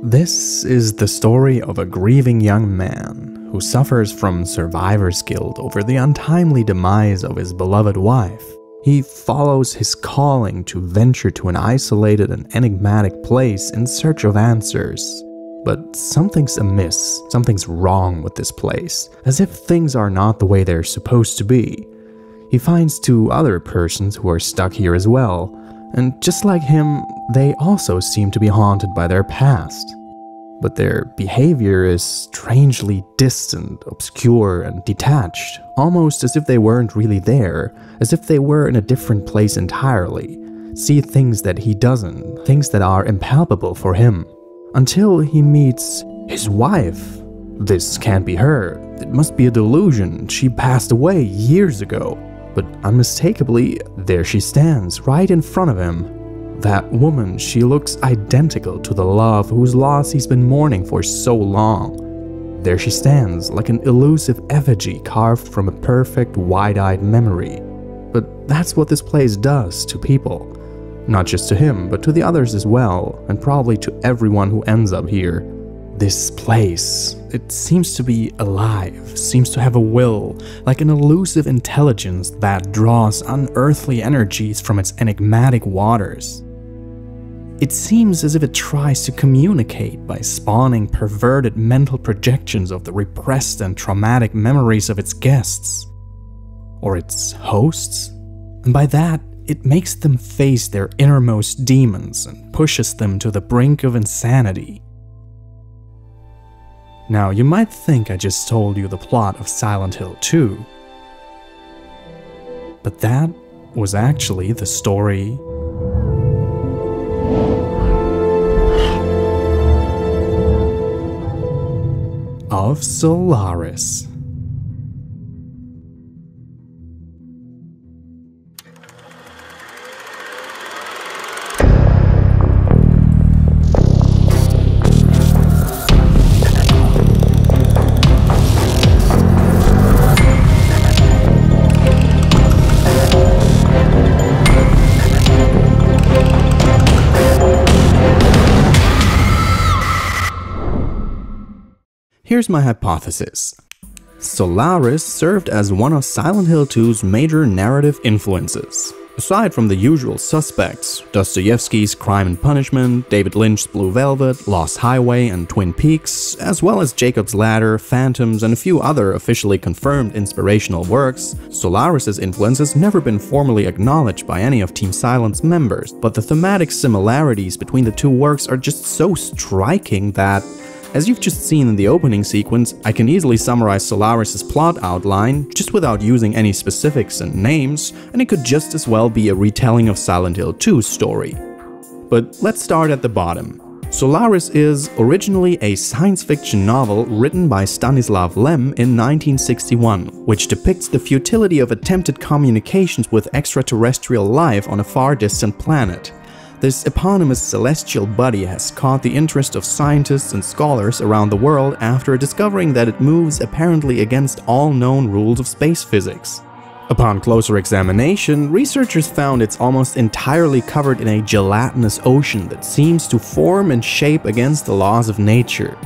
This is the story of a grieving young man who suffers from survivor's guilt over the untimely demise of his beloved wife. He follows his calling to venture to an isolated and enigmatic place in search of answers. But something's amiss, something's wrong with this place, as if things are not the way they're supposed to be. He finds two other persons who are stuck here as well, and just like him, they also seem to be haunted by their past. But their behavior is strangely distant, obscure, and detached, almost as if they weren't really there, as if they were in a different place entirely, see things that he doesn't, things that are impalpable for him. Until he meets his wife. This can't be her. It must be a delusion. She passed away years ago. But unmistakably, there she stands, right in front of him. That woman, she looks identical to the love whose loss he's been mourning for so long. There she stands, like an elusive effigy carved from a perfect, wide-eyed memory. But that's what this place does to people. Not just to him, but to the others as well, and probably to everyone who ends up here. This place, it seems to be alive, seems to have a will, like an elusive intelligence that draws unearthly energies from its enigmatic waters. It seems as if it tries to communicate by spawning perverted mental projections of the repressed and traumatic memories of its guests. Or its hosts? And by that, it makes them face their innermost demons and pushes them to the brink of insanity. Now, you might think I just told you the plot of Silent Hill 2, but that was actually the story of Solaris. Here's my hypothesis. Solaris served as one of Silent Hill 2's major narrative influences. Aside from the usual suspects, Dostoevsky's Crime and Punishment, David Lynch's Blue Velvet, Lost Highway, and Twin Peaks, as well as Jacob's Ladder, Phantoms, and a few other officially confirmed inspirational works, Solaris's influence has never been formally acknowledged by any of Team Silent's members, but the thematic similarities between the two works are just so striking that, as you've just seen in the opening sequence, I can easily summarize Solaris's plot outline just without using any specifics and names, and it could just as well be a retelling of Silent Hill 2's story. But let's start at the bottom. Solaris is originally a science fiction novel written by Stanislav Lem in 1961, which depicts the futility of attempted communications with extraterrestrial life on a far distant planet. This eponymous celestial body has caught the interest of scientists and scholars around the world after discovering that it moves apparently against all known rules of space physics. Upon closer examination, researchers found it's almost entirely covered in a gelatinous ocean that seems to form and shape against the laws of nature.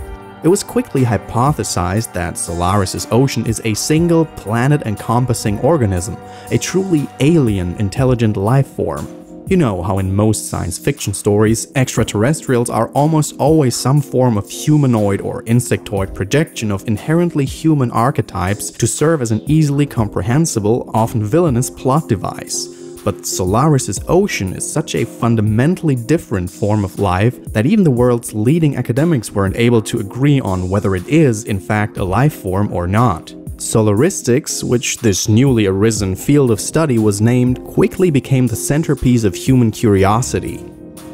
It was quickly hypothesized that Solaris's ocean is a single planet-encompassing organism, a truly alien intelligent life form. You know how in most science fiction stories, extraterrestrials are almost always some form of humanoid or insectoid projection of inherently human archetypes to serve as an easily comprehensible, often villainous plot device. But Solaris's ocean is such a fundamentally different form of life that even the world's leading academics weren't able to agree on whether it is in fact a life form or not. Solaristics, which this newly arisen field of study was named, quickly became the centerpiece of human curiosity.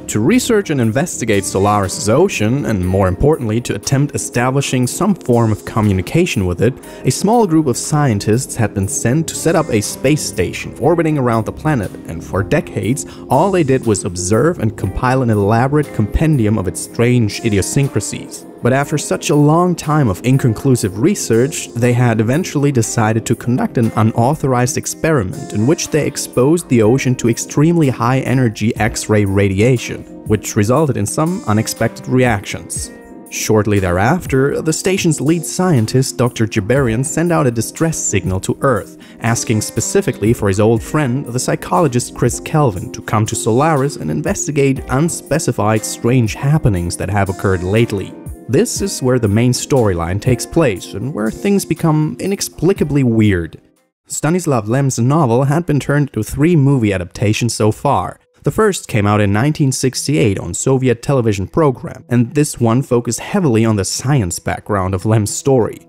To research and investigate Solaris's ocean, and more importantly to attempt establishing some form of communication with it, a small group of scientists had been sent to set up a space station orbiting around the planet, and for decades all they did was observe and compile an elaborate compendium of its strange idiosyncrasies. But after such a long time of inconclusive research, they had eventually decided to conduct an unauthorized experiment in which they exposed the ocean to extremely high-energy X-ray radiation. which resulted in some unexpected reactions. Shortly thereafter, the station's lead scientist, Dr. Jabarian, sent out a distress signal to Earth, asking specifically for his old friend, the psychologist Chris Kelvin, to come to Solaris and investigate unspecified strange happenings that have occurred lately. This is where the main storyline takes place and where things become inexplicably weird. Stanislav Lem's novel had been turned into 3 movie adaptations so far. The first came out in 1968 on Soviet television program, and this one focused heavily on the science background of Lem's story.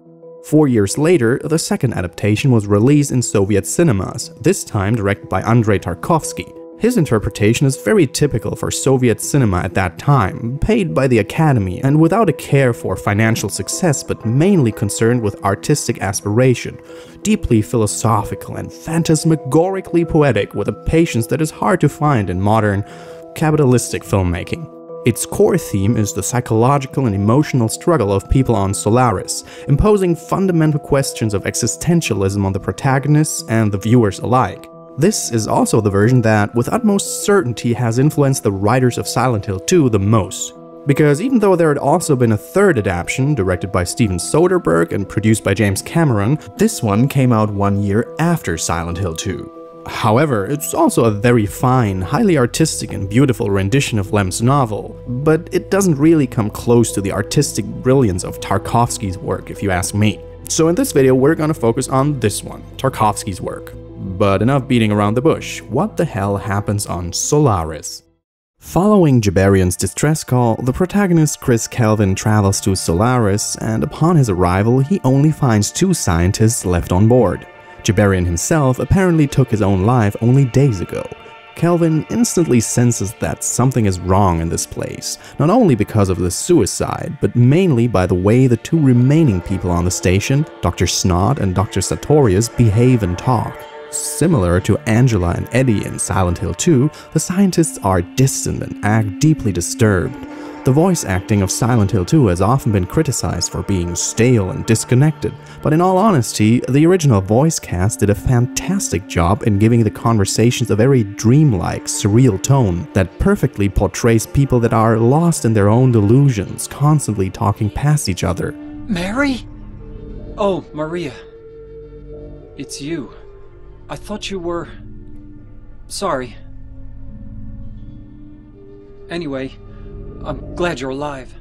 4 years later, the second adaptation was released in Soviet cinemas, this time directed by Andrei Tarkovsky. His interpretation is very typical for Soviet cinema at that time, paid by the Academy and without a care for financial success but mainly concerned with artistic aspiration, deeply philosophical and phantasmagorically poetic with a patience that is hard to find in modern, capitalistic filmmaking. Its core theme is the psychological and emotional struggle of people on Solaris, imposing fundamental questions of existentialism on the protagonists and the viewers alike. This is also the version that, with utmost certainty, has influenced the writers of Silent Hill 2 the most. Because even though there had also been a third adaptation, directed by Steven Soderbergh and produced by James Cameron, this one came out 1 year after Silent Hill 2. However, it's also a very fine, highly artistic and beautiful rendition of Lem's novel, but it doesn't really come close to the artistic brilliance of Tarkovsky's work, if you ask me. So in this video, we're gonna focus on this one, Tarkovsky's work. But enough beating around the bush, what the hell happens on Solaris? Following Jabarian's distress call, the protagonist Chris Kelvin travels to Solaris, and upon his arrival, he only finds 2 scientists left on board. Jabarian himself apparently took his own life only days ago. Kelvin instantly senses that something is wrong in this place, not only because of the suicide, but mainly by the way the 2 remaining people on the station, Dr. Snod and Dr. Sartorius, behave and talk. Similar to Angela and Eddie in Silent Hill 2, the scientists are distant and act deeply disturbed. The voice acting of Silent Hill 2 has often been criticized for being stale and disconnected, but in all honesty, the original voice cast did a fantastic job in giving the conversations a very dreamlike, surreal tone that perfectly portrays people that are lost in their own delusions, constantly talking past each other. Mary? Oh, Maria. It's you. I thought you were... Sorry. Anyway, I'm glad you're alive.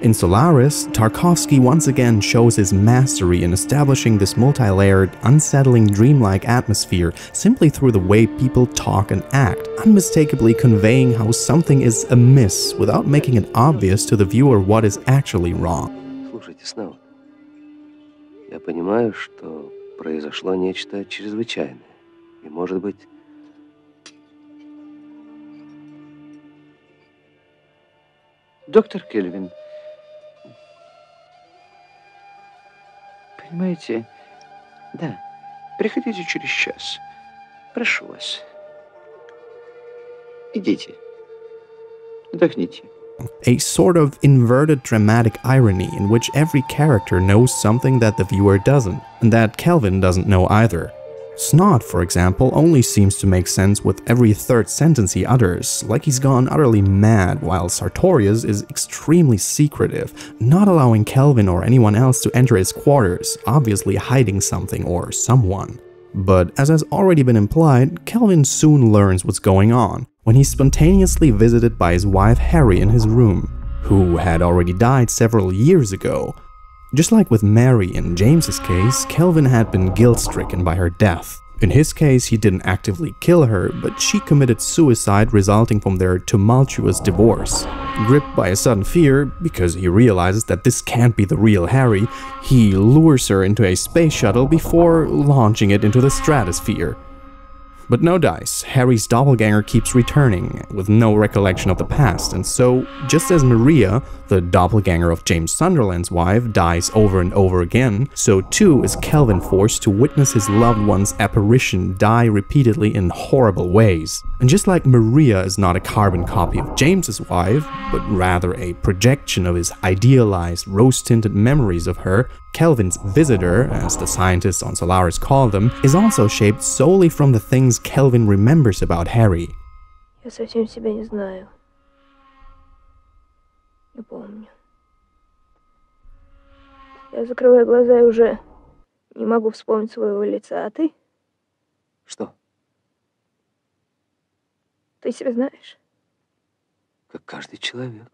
In Solaris, Tarkovsky once again shows his mastery in establishing this multi-layered, unsettling, dreamlike atmosphere simply through the way people talk and act, unmistakably conveying how something is amiss without making it obvious to the viewer what is actually wrong. Слушайте, Сноуд, я понимаю, что произошло нечто чрезвычайное, и, может быть... Доктор Кельвин, понимаете, да, приходите через час. Прошу вас. Идите. Отдохните. A sort of inverted dramatic irony in which every character knows something that the viewer doesn't, and that Kelvin doesn't know either. Snod, for example, only seems to make sense with every third sentence he utters, like he's gone utterly mad, while Sartorius is extremely secretive, not allowing Kelvin or anyone else to enter his quarters, obviously hiding something or someone. But as has already been implied, Kelvin soon learns what's going on, when he's spontaneously visited by his wife Harry in his room, who had already died several years ago. Just like with Mary in James's case, Kelvin had been guilt-stricken by her death. In his case, he didn't actively kill her, but she committed suicide resulting from their tumultuous divorce. Gripped by a sudden fear, because he realizes that this can't be the real Harry, he lures her into a space shuttle before launching it into the stratosphere. But no dice, Harry's doppelganger keeps returning, with no recollection of the past, and so, just as Maria, the doppelganger of James Sunderland's wife, dies over and over again, so too is Kelvin forced to witness his loved one's apparition die repeatedly in horrible ways. And just like Maria is not a carbon copy of James's wife, but rather a projection of his idealized, rose-tinted memories of her, Kelvin's visitor, as the scientists on Solaris call them, is also shaped solely from the things Kelvin remembers about Harry. Я совсем себя не знаю. Не помню. Я закрываю глаза и уже не могу вспомнить своего лица. А ты? Что? Ты себя знаешь? Как каждый человек.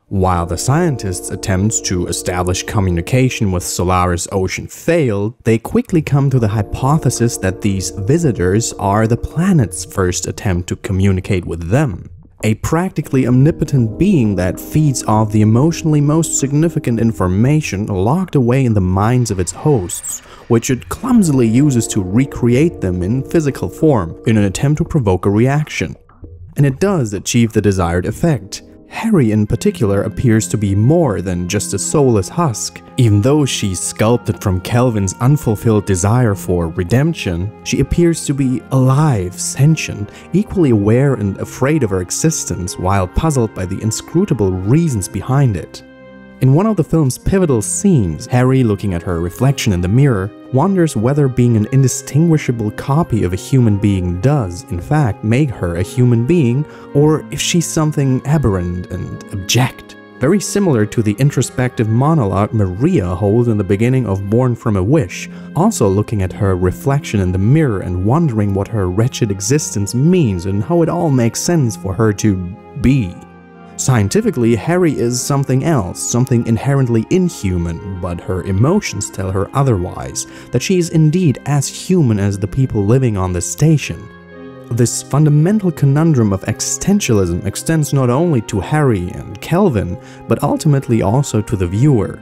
While the scientists' attempts to establish communication with Solaris Ocean failed, they quickly come to the hypothesis that these visitors are the planet's first attempt to communicate with them. A practically omnipotent being that feeds off the emotionally most significant information locked away in the minds of its hosts, which it clumsily uses to recreate them in physical form in an attempt to provoke a reaction. And it does achieve the desired effect. Harry in particular appears to be more than just a soulless husk. Even though she's sculpted from Kelvin's unfulfilled desire for redemption, she appears to be alive, sentient, equally aware and afraid of her existence while puzzled by the inscrutable reasons behind it. In one of the film's pivotal scenes, Harry, looking at her reflection in the mirror, wonders whether being an indistinguishable copy of a human being does, in fact, make her a human being, or if she's something aberrant and abject. Very similar to the introspective monologue Maria holds in the beginning of Born from a Wish, also looking at her reflection in the mirror and wondering what her wretched existence means and how it all makes sense for her to be. Scientifically, Harry is something else, something inherently inhuman, but her emotions tell her otherwise, that she is indeed as human as the people living on the station. This fundamental conundrum of existentialism extends not only to Harry and Kelvin, but ultimately also to the viewer.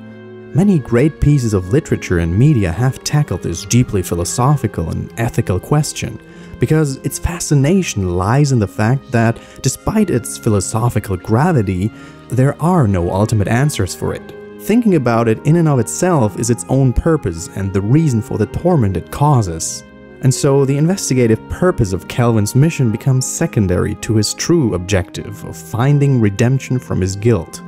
Many great pieces of literature and media have tackled this deeply philosophical and ethical question, because its fascination lies in the fact that, despite its philosophical gravity, there are no ultimate answers for it. Thinking about it in and of itself is its own purpose and the reason for the torment it causes. And so the investigative purpose of Kelvin's mission becomes secondary to his true objective of finding redemption from his guilt.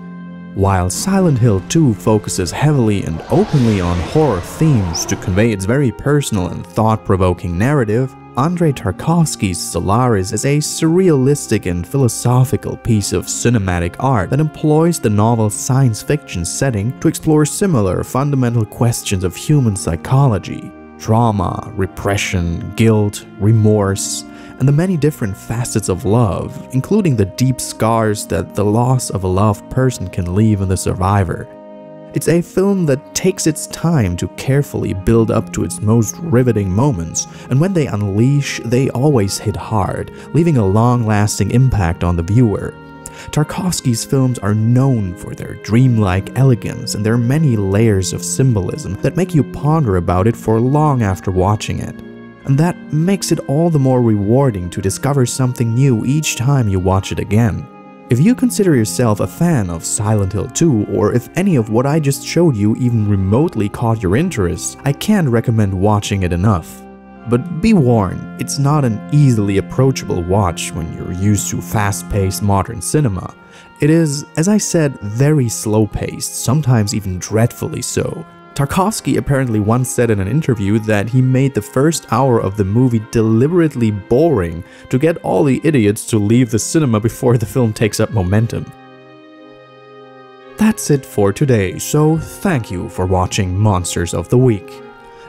While Silent Hill 2 focuses heavily and openly on horror themes to convey its very personal and thought-provoking narrative, Andrei Tarkovsky's Solaris is a surrealistic and philosophical piece of cinematic art that employs the novel's science fiction setting to explore similar fundamental questions of human psychology, trauma, repression, guilt, remorse, and the many different facets of love, including the deep scars that the loss of a loved person can leave in the survivor. It's a film that takes its time to carefully build up to its most riveting moments, and when they unleash, they always hit hard, leaving a long-lasting impact on the viewer. Tarkovsky's films are known for their dreamlike elegance and their many layers of symbolism that make you ponder about it for long after watching it. And that makes it all the more rewarding to discover something new each time you watch it again. If you consider yourself a fan of Silent Hill 2, or if any of what I just showed you even remotely caught your interest, I can't recommend watching it enough. But be warned, it's not an easily approachable watch when you're used to fast-paced modern cinema. It is, as I said, very slow-paced, sometimes even dreadfully so. Tarkovsky apparently once said in an interview that he made the first hour of the movie deliberately boring to get all the idiots to leave the cinema before the film takes up momentum. That's it for today, so thank you for watching Monsters of the Week.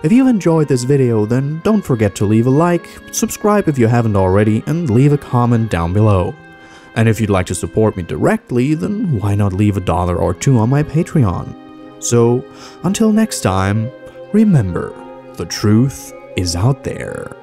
If you enjoyed this video, then don't forget to leave a like, subscribe if you haven't already, and leave a comment down below. And if you'd like to support me directly, then why not leave $1 or $2 on my Patreon? So, until next time, remember, the truth is out there.